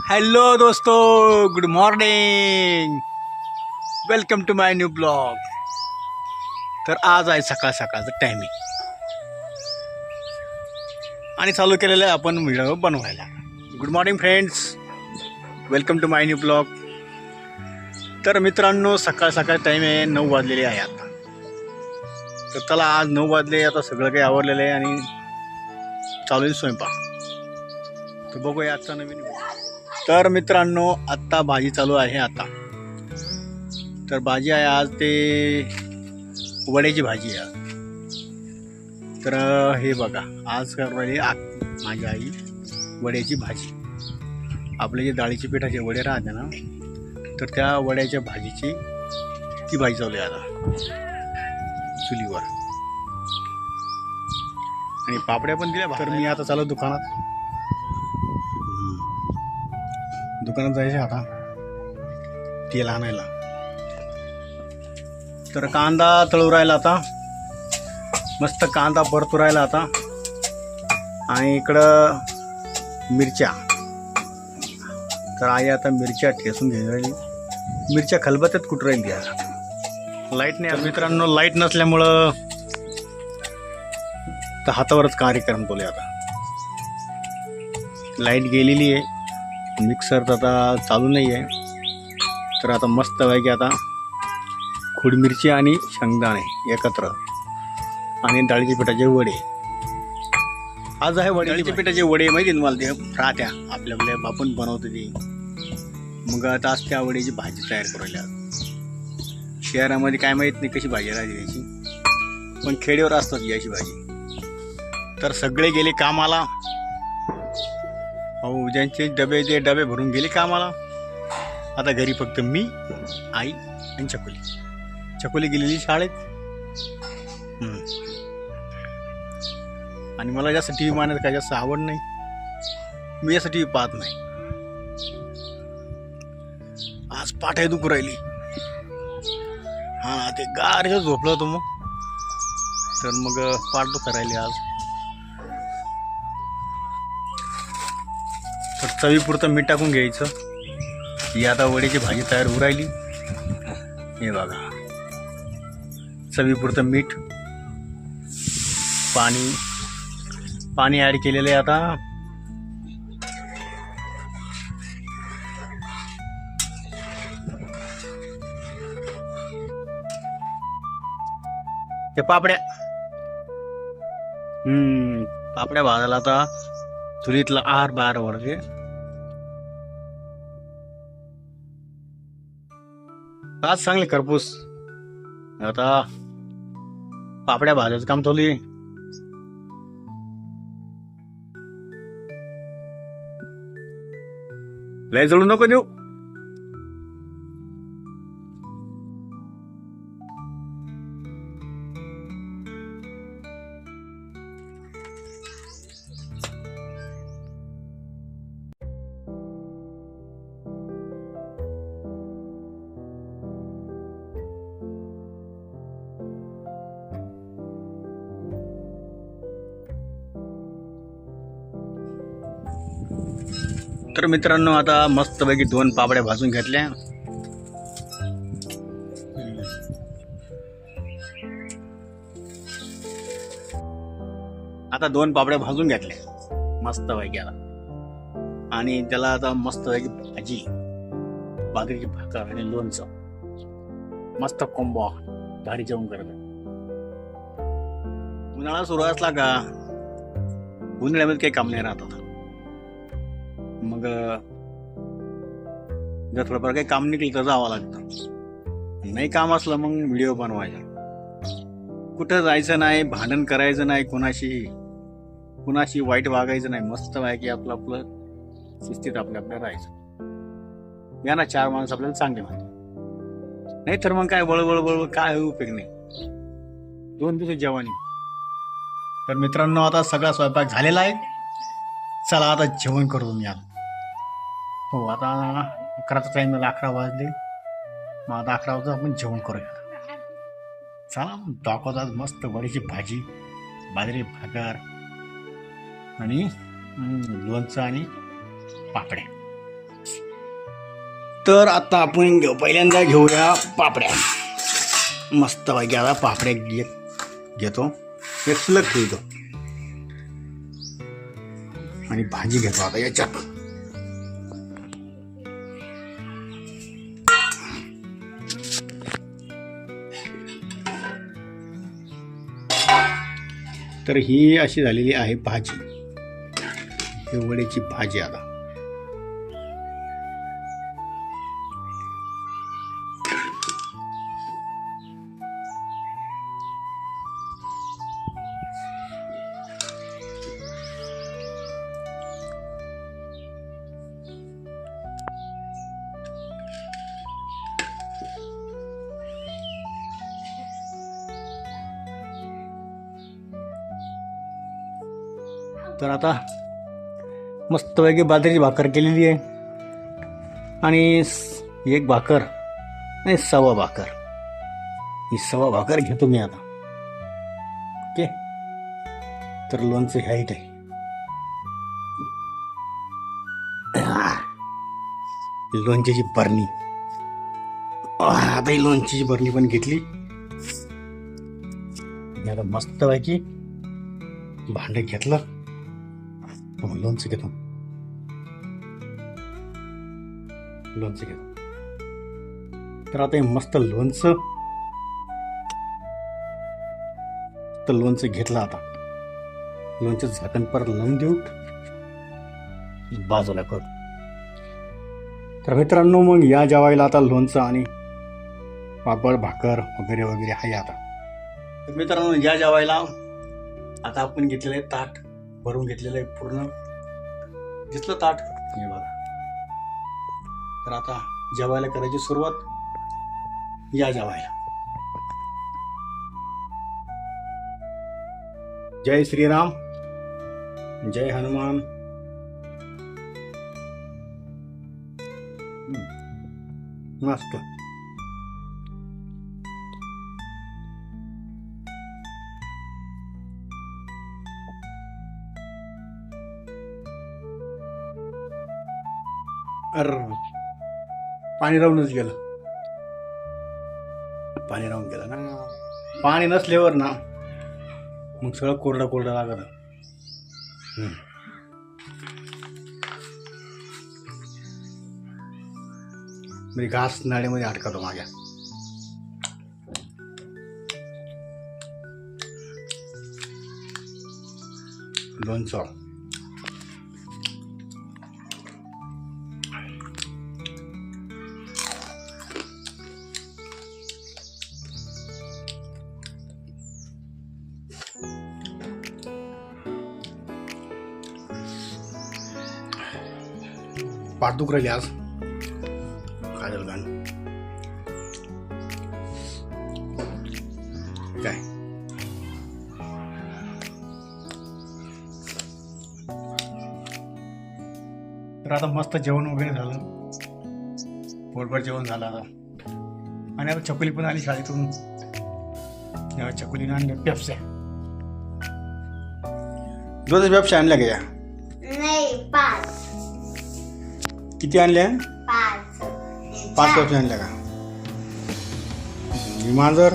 Hello दोस्तो, good morning. Welcome to my new blog. तर आज आहे सकाळ सकाळचं टायमिंग आणि चालू केलेलं आहे आपण व्हिडिओ बनवायला. Good morning friends, welcome to my new blog. तर मित्रांनो, सकाळ सकाळ टाईम आहे, 9 वाजलेले आहे आता. तर चला, आज 9 वाजले, आता सगळं काही आवरलेलं आहे आणि चालू आहे स्वयंपाक. तर बघूया आजचा नवीन. तर मित्रांनो, आत्ता भाजी चालू आहे. आता तर भाजी आहे आज ते वड्याची भाजी आहे. तर हे बघा, आज करणारी माझी आई वड्याची भाजी. आपले जे डाळीचे पिठाचे वडे राहते ना, तर त्या वड्याच्या भाजीची ती भाजी चालू आहे आता चुलीवर. आणि पापड्या पण दिल्या. तर मी आता चालू दुकानात जायचं आता तेल आणायला. तर कांदा तळू राहिला आता, मस्त कांदा परतू राहिला आता. आणि इकडं मिरच्या, तर आई आता मिरच्या ठेसून घेऊन राहिली. मिरच्या खलबत्त्यात कुठं राहिली आता, लाईट नाही. मित्रांनो, लाईट नसल्यामुळं तर हातावरच कार्यक्रम बोले. आता लाईट गेलेली आहे, मिक्सर तर आता चालू नाही आहे. तर आता मस्त पैकी आता खोड मिरची आणि शेंगदाणे एकत्र आणि डाळीच्या पिठाचे वडे. आज आहे डाळीच्या पिठाचे वडे. माहिती आहे तुम्हाला, ते राहत्या आपल्या बापून बनवते ते. मग आता आज त्या वड्याची भाजी तयार करायला. शहरामध्ये काय माहीत नाही कशी भाजी राहते त्याची, पण खेड्यावर असतात याची भाजी. तर सगळे गेले कामाला. अहो, ज्यांचे डबे ते डबे भरून गेले कामाला. आता घरी फक्त मी, आई आणि चकोली गेलेली शाळेत. आणि मला जास्त टी व्ही पाहण्यात काय जास्त आवड नाही. मी जास्त टी व्ही पाहत नाही. आज पाठ दुखू राहिली. हा, ते गार झोपलं होतं मग, तर मग पाठ दुखू राहिली आज. तर चवीपुरतं मीठ टाकून घ्यायचं. ही आता वड्याची भाजी तयार होऊ राहिली. हे बघा, चवीपुरतं मीठ, पाणी ॲड केलेलं आहे आता. ते पापड्या भाजायला आता चुलीतला आहार बार वरचे. आज चांगले खरपूस आता पापड्या भाजायचं काम चालू आहे. लय जळू नको देऊ. तर मित्रांनो, आता मस्तपैकी 2 पापड्या भाजून घेतल्या. आता 2 पापड्या भाजून घेतल्या मस्तपैकी आता. आणि त्याला आता मस्तपैकी भाजी, बाजरीची भाकर आणि लोणचं, मस्त कोंबो गाडी जेवण करत. उन्हाळा सुरू असला का उन्हाळ्यामध्ये काही काम नाही राहत. आता मग जर थोडंफार काही काम निघलं तर जावं लागतं. नाही काम असलं मग व्हिडिओ बनवायचा. कुठं जायचं नाही, भांडण करायचं नाही, कुणाशी वाईट वागायचं नाही. मस्त की आपलं शिस्तीत आपल्या राहायचं. या ना 4 माणसं आपल्याला चांगले म्हणतात. नाही तर मग काय बळबळ काय उपयोग नाही. 2 दिवस जेवणी. तर मित्रांनो, आता सगळा स्वयंपाक झालेला आहे. चला आता जेवण करू मी आता. हो, आता 11चा टाईम झाला, 11 वाजले. मग आता 11 वाजता आपण जेवण करूया. चला, दाखवतात मस्त वड्याची भाजी, बाजरी भाकर आणि लोणचं आणि पापड्या. तर आता आपण पहिल्यांदा घेऊया पापड्या. मस्त पैकी आता पापड्या घेतो, एक सुलग ठेवतो आणि भाजी घेतो आता याच्यात. तर ही अशी झालेली आहे भाजी, ही वड्याची भाजी. आता तर आता मस्तपैकी बाजरीची भाकर केलेली आहे आणि एक भाकर आणि सवा भाकर. ही सवा भाकर घेतो मी आता. ओके. तर लोणचं हाईट आहे. लोणच्याची बरणी. आता ही लोणच्याची बरणी पण घेतली. आता मस्तपैकी भांडे घेतलं, लोणचं घेतो. तर आता हे मस्त लोणचं घेतलं. आता लोणचं झाकण परत लावून देऊ, बाजूला करू. तर मित्रांनो, मग या जेवायला आता लोणचं आणि पापड भाकर वगैरे वगैरे आहे. आता तर मित्रांनो, या जेवायला आता आपण घेतलेलं आहे ताट, भरून घेतलेलं आहे पूर्ण. दिसलं ताट हे बघा. तर आता जेवायला करायची सुरुवात. या जेवायला. जय श्रीराम, जय हनुमान. मस्त. पाणी राहूनच गेलं. पाणी राहून गेलं ना. पाणी नसल्यावर ना मग सगळं कोरडं कोरडं लागत. मी घास नाळीमध्ये अडकतो माझ्या. लोणचं पाठ दुख राहिली आज. खाजल गाण काय. तर आता मस्त जेवण वगैरे झालं, पोटभर जेवण झालं आता. आणि आता चकुली पण आली शाळेतून. चकुलीने आणल्या पेप्स्या. दोन पेप्स्या आणल्या का? या नाही, 5. किती आणल्या? 5. 5 पेप्स्या आणल्या का? मांजर